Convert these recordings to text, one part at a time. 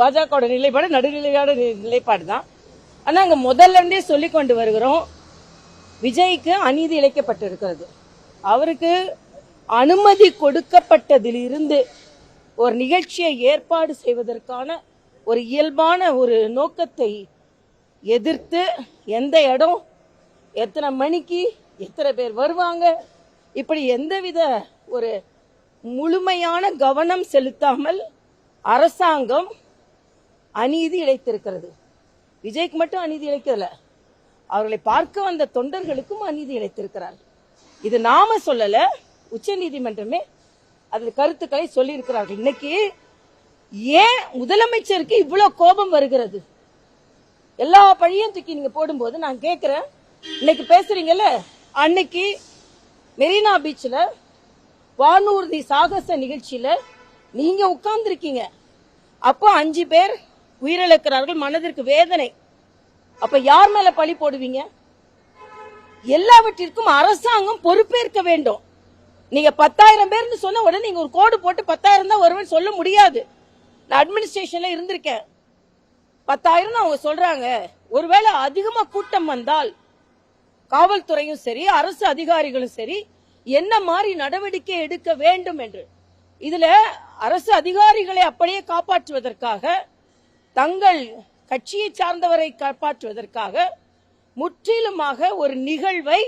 பாஜக நிலைப்பாடு நடுநிலையான நிலைப்பாடு தான். ஆனா அங்க முதல்ல இருந்தே சொல்லிக் கொண்டு வருகிறோம், விஜய்க்கு அநீதி இழைக்கப்பட்டிருக்கிறது. அவருக்கு அனுமதி கொடுக்கப்பட்டதிலிருந்து ஒரு நிகழ்ச்சியை ஏற்பாடு செய்வதற்கான ஒரு இயல்பான ஒரு நோக்கத்தை எதிர்த்து எந்த இடம், எத்தனை மணிக்கு, எத்தனை பேர் வருவாங்க, இப்படி எந்தவித ஒரு முழுமையான கவனம் செலுத்தாமல் அரசாங்கம் அநீதி இழைத்திருக்கிறது. விஜய்க்கு மட்டும் அநீதி இழைக்கல, அவர்களை பார்க்க வந்த தொண்டர்களுக்கும் அநீதி இழைத்திருக்கிறார். இது நாம சொல்லல, உச்ச நீதிமன்றமே அதில் கருத்துக்களை சொல்லி இருக்கிறார்கள். இன்னைக்கு ஏன் முதலமைச்சருக்கு இவ்வளவு கோபம் வருகிறது? எல்லா பழியும் தூக்கி நீங்க போடும்போது நான் கேட்கிறேன், இன்னைக்கு பேசுறீங்கல்ல, அன்னைக்கு மெரினா பீச்ல வானூர்தி சாகச நிகழ்ச்சியில நீங்க உட்கார்ந்து இருக்கீங்க. அப்போ 5 பேர் உயிரிழக்கிறார்கள், மனதிற்கு வேதனை. அப்ப யார் மேல பழி போடுவீங்க? எல்லாவற்றிற்கும் அரசாங்கம் பொறுப்பேற்க வேண்டும். நீங்க 10,000 பேர்னு சொன்ன உடனே நீங்க ஒரு கோடு போட்டு 10,000 தான் வருவேன்னு சொல்ல முடியாது. நான் அட்மினிஸ்ட்ரேஷன்ல இருந்திருக்கேன். 10,000 அவங்க சொல்றாங்க. ஒருவேளை அதிகமா கூட்டம் வந்தால் காவல்துறையும் சரி, அரசு அதிகாரிகளும் சரி, என்ன மாதிரி நடவடிக்கை எடுக்க வேண்டும் என்று. இதுல அரசு அதிகாரிகளை அப்படியே காப்பாற்றுவதற்காக, தங்கள் கட்சியை சார்ந்தவரை காப்பாற்றுவதற்காக முற்றிலுமாக ஒரு நிகழ்வை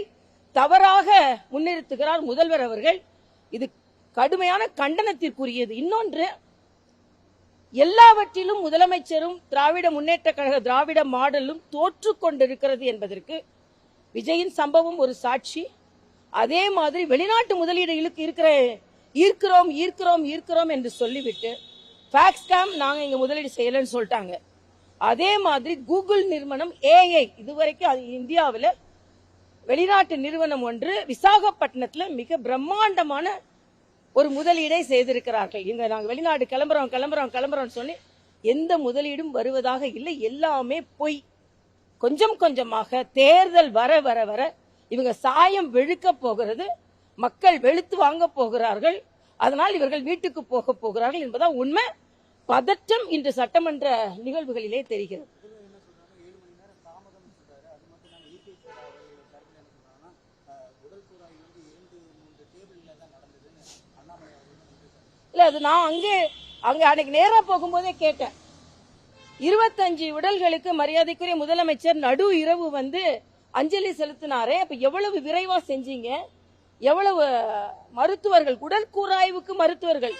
தவறாக முன்னிறுத்துகிறார் முதல்வர் அவர்கள். இது கடுமையான கண்டனத்திற்குரியது. இன்னொன்று, எல்லாவற்றிலும் முதலமைச்சரும் திராவிட முன்னேற்ற கழக திராவிட மாடலும் தோற்று கொண்டிருக்கிறது என்பதற்கு விஜயின் சம்பவம் ஒரு சாட்சி. அதே மாதிரி வெளிநாட்டு முதலீடுகளுக்கு ஈர்க்கிறோம் என்று சொல்லிவிட்டு ஃபேக்ஸ்காம் நாங்க இங்க முதலீடு செய்யலன்னு சொல்லிட்டாங்க. அதே மாதிரி கூகுள் நிறுவனம் ஏஐ இதுவரைக்கும் இந்தியாவில் வெளிநாட்டு நிறுவனம் ஒன்று விசாகப்பட்டினத்தில் மிக பிரம்மாண்டமான ஒரு முதலீடை செய்திருக்கிறார்கள். இங்க நாங்க வெளிநாடு கிளம்புறோம் சொல்லி எந்த முதலீடும் வருவதாக இல்லை, எல்லாமே பொய். கொஞ்சம் கொஞ்சமாக தேர்தல் வர வர வர இவங்க சாயம் வெளுக்க போகிறது, மக்கள் வெளுத்து வாங்க போகிறார்கள், அதனால் இவர்கள் வீட்டுக்கு போக போகிறார்கள் என்பதான் உண்மை. பதற்றம் இன்று சட்டமன்ற நிகழ்வுகளிலே தெரிகிறது. இல்ல, அது நான் அங்க அன்னைக்கு நேரா போகும்போதே கேட்டேன். 25 உடல்களுக்கு மரியாதைக்குரிய முதலமைச்சர் நடு இரவு வந்து அஞ்சலி செலுத்தினாரே, அப்ப எவ்வளவு விரைவா செஞ்சீங்க? எவ்வளவு மருத்துவர்கள், உடல் கூராய்வுக்கு மருத்துவர்கள்,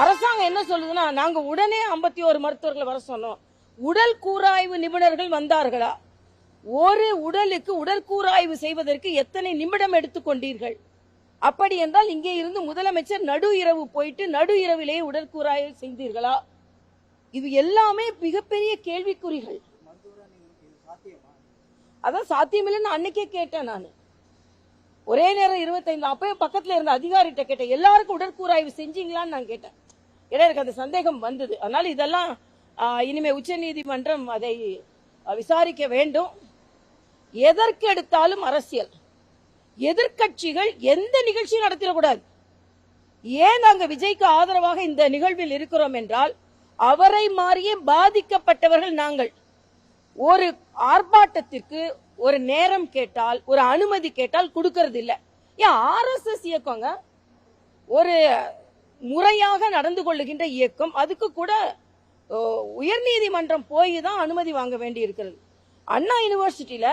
அரசாங்கம் என்ன சொல்லுதுன்னா, நாங்க உடனே 51 மருத்துவர்களை வர சொன்னோம். உடல் கூராய்வு நிபுணர்கள் வந்தார்களா? ஒரு உடலுக்கு உடல் கூராய்வு செய்வதற்கு எத்தனை நிமிடம் எடுத்துக்கொண்டீர்கள்? அப்படி என்றால் இங்கே இருந்து முதலமைச்சர் நடு இரவு போயிட்டு நடு இரவிலேயே உடற்கூறாய்வு செய்தீர்களா? இது எல்லாமே மிகப்பெரிய கேள்விக்குறிகள். அதான் சாத்தியமில்லைன்னு அன்னைக்கே கேட்டேன் நான். ஒரே நேரம் 25 அப்பவே பக்கத்துல இருந்த அதிகாரிகிட்ட கேட்டேன், எல்லாருக்கும் உடற்கூறாய்வு செஞ்சீங்களான்னு நான் கேட்டேன். எனக்கு அந்த சந்தேகம் வந்தது. அதனால இதெல்லாம் இனிமே உச்ச நீதிமன்றம் அதை விசாரிக்க வேண்டும். எதற்கு எடுத்தாலும் அரசியல். எதிர்கட்சிகள் எந்த நிகழ்ச்சியும் நடத்திடக்கூடாது. ஏன் நாங்க விஜய்க்கு ஆதரவாக இந்த நிகழ்வில் இருக்கிறோம் என்றால், அவரை மாறியே பாதிக்கப்பட்டவர்கள் நாங்கள். ஒரு ஆர்ப்பாட்டத்திற்கு ஒரு நேரம் கேட்டால், ஒரு அனுமதி கேட்டால் கொடுக்கறது இல்ல. ஏன் ஆர்எஸ்எஸ் இயக்கங்க ஒரு முறையாக நடந்து கொள்ளுகின்ற இயக்கம், அதுக்கு கூட உயர்நீதிமன்றம் போய் தான் அனுமதி வாங்க வேண்டி இருக்கிறது. அண்ணா யூனிவர்சிட்டியில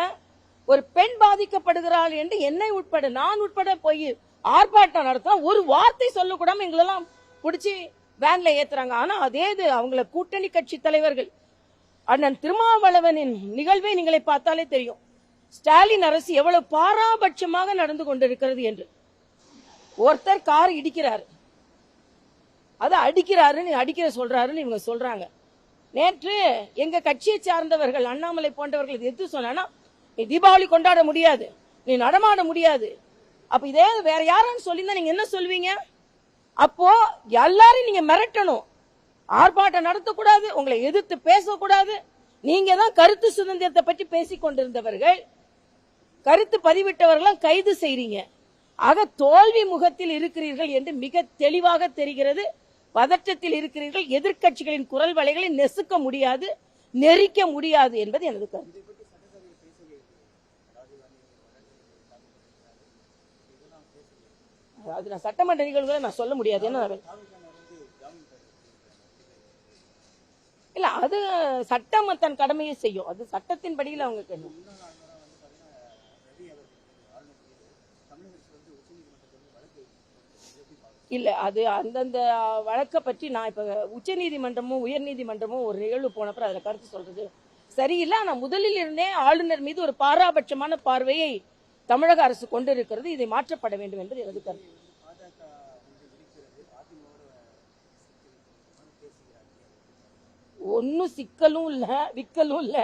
ஒரு பெண் பாதிக்கப்படுகிறாள் என்று என்னை உட்பட, நான் உட்பட போய் ஆர்ப்பாட்டம் நடத்த ஒரு வார்த்தை சொல்லக்கூடாம எங்களெல்லாம் பிடிச்சி வேன்ல ஏத்துறாங்க. ஆனா அதே அவங்கள கூட்டணி கட்சி தலைவர்கள், அண்ணன் திருமாவளவனின் நிகழ்வை நீங்களை பார்த்தாலே தெரியும், ஸ்டாலின் அரசு எவ்வளவு பாராபட்சமாக நடந்து கொண்டிருக்கிறது என்று. ஒருத்தர் கார் இடிக்கிறாரு, அதை அடிக்கிற சொல்றாருன்னு இவங்க சொல்றாங்க. நேற்று எங்க கட்சியை சார்ந்தவர்கள், அண்ணாமலை போன்றவர்கள் எது சொன்னா, நீ தீபாவளி கொண்டாட முடியாது, நீ நடமாட முடியாது, அப்ப இதே வேற யாரும் சொல்லியிருந்தா நீங்க என்ன சொல்வீங்க? அப்போ எல்லாரும் நீங்க மிரட்டணும், ஆர்ப்பாட்டம் நடத்தக்கூடாது, உங்களை எதிர்த்து பேசக்கூடாது. நீங்க தான் கருத்து சுதந்திரத்தை பற்றி பேசிக் கொண்டிருந்தவர்கள், கருத்து பதிவிட்டவர்களும் கைது செய்றீங்க. ஆக தோல்வி முகத்தில் இருக்கிறீர்கள் என்று மிக தெளிவாக தெரிகிறது. பதற்றத்தில் இருக்கிறீர்கள். எதிர்க்கட்சிகளின் குரல் வலைகளை நெசுக்க முடியாது, நெரிக்க முடியாது என்பது எனது கருத்து. அது நான் சட்டமன்ற நிகழ்வுகளை நான் சொல்ல முடியாது. இல்ல, அது சட்டம் தன் கடமையை செய்யும். அது சட்டத்தின் படியில் அவங்க கேட்கணும். இல்ல, அது அந்தந்த வழக்கை பற்றி நான் இப்ப உச்ச நீதிமன்றமும் உயர் நீதிமன்றமும் ஒரு நிகழ்வு போனப்ப அதுல கருத்து சொல்றது சரியில்லை. ஆனா முதலில் இருந்தே ஆளுநர் மீது ஒரு பாராபட்சமான பார்வையை தமிழக அரசு கொண்டிருக்கிறது. இதை மாற்றப்பட வேண்டும் என்பது எனது கருத்து. ஒன்னும் சிக்கலும் இல்ல, விக்கலும் இல்ல.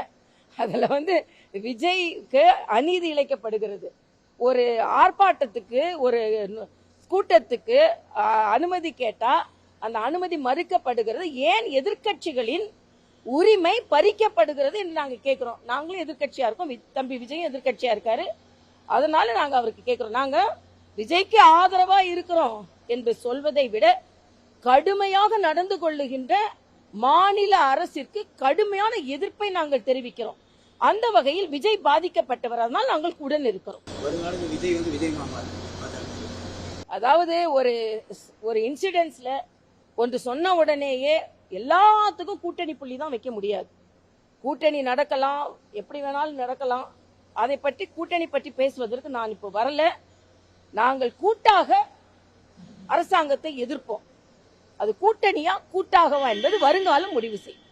அதுல விஜய்க்கு அநீதி இழைக்கப்படுகிறது. ஒரு ஆர்ப்பாட்டத்துக்கு, ஒரு கூட்டத்துக்கு அனுமதி கேட்டா அந்த அனுமதி மறுக்கப்படுகிறது. ஏன் எதிர்க்கட்சிகளின் உரிமை பறிக்கப்படுகிறது என்று நாங்க கேட்கிறோம். நாங்களும் எதிர்க்கட்சியா இருக்கோம், தம்பி விஜயும் எதிர்க்கட்சியா இருக்காரு. அதனால நாங்க அவருக்கு கேட்கிறோம். நாங்க விஜய்க்கு ஆதரவா இருக்கிறோம் என்று சொல்வதை விட கடுமையாக நடந்து கொள்ளுகின்ற மாநில அரசிற்கு கடுமையான எதிர்ப்பை நாங்கள் தெரிவிக்கிறோம். அந்த வகையில் விஜய் பாதிக்கப்பட்டவர், அதனால் நாங்கள் உடன் இருக்கிறோம். அதாவது ஒரு இன்சிடென்ட்ஸ்ல ஒன்று சொன்ன உடனேயே எல்லாத்துக்கும் கூட்டணி புள்ளி தான் வைக்க முடியாது. கூட்டணி நடக்கலாம், எப்படி வேணாலும் நடக்கலாம். அதை பற்றி கூட்டணி பற்றி பேசுவதற்கு நான் இப்போ வரல. நாங்கள் கூட்டாக அரசாங்கத்தை எதிர்ப்போம். அது கூட்டணியா கூட்டாகவா என்பது வருங்காலம் முடிவு செய்யும்.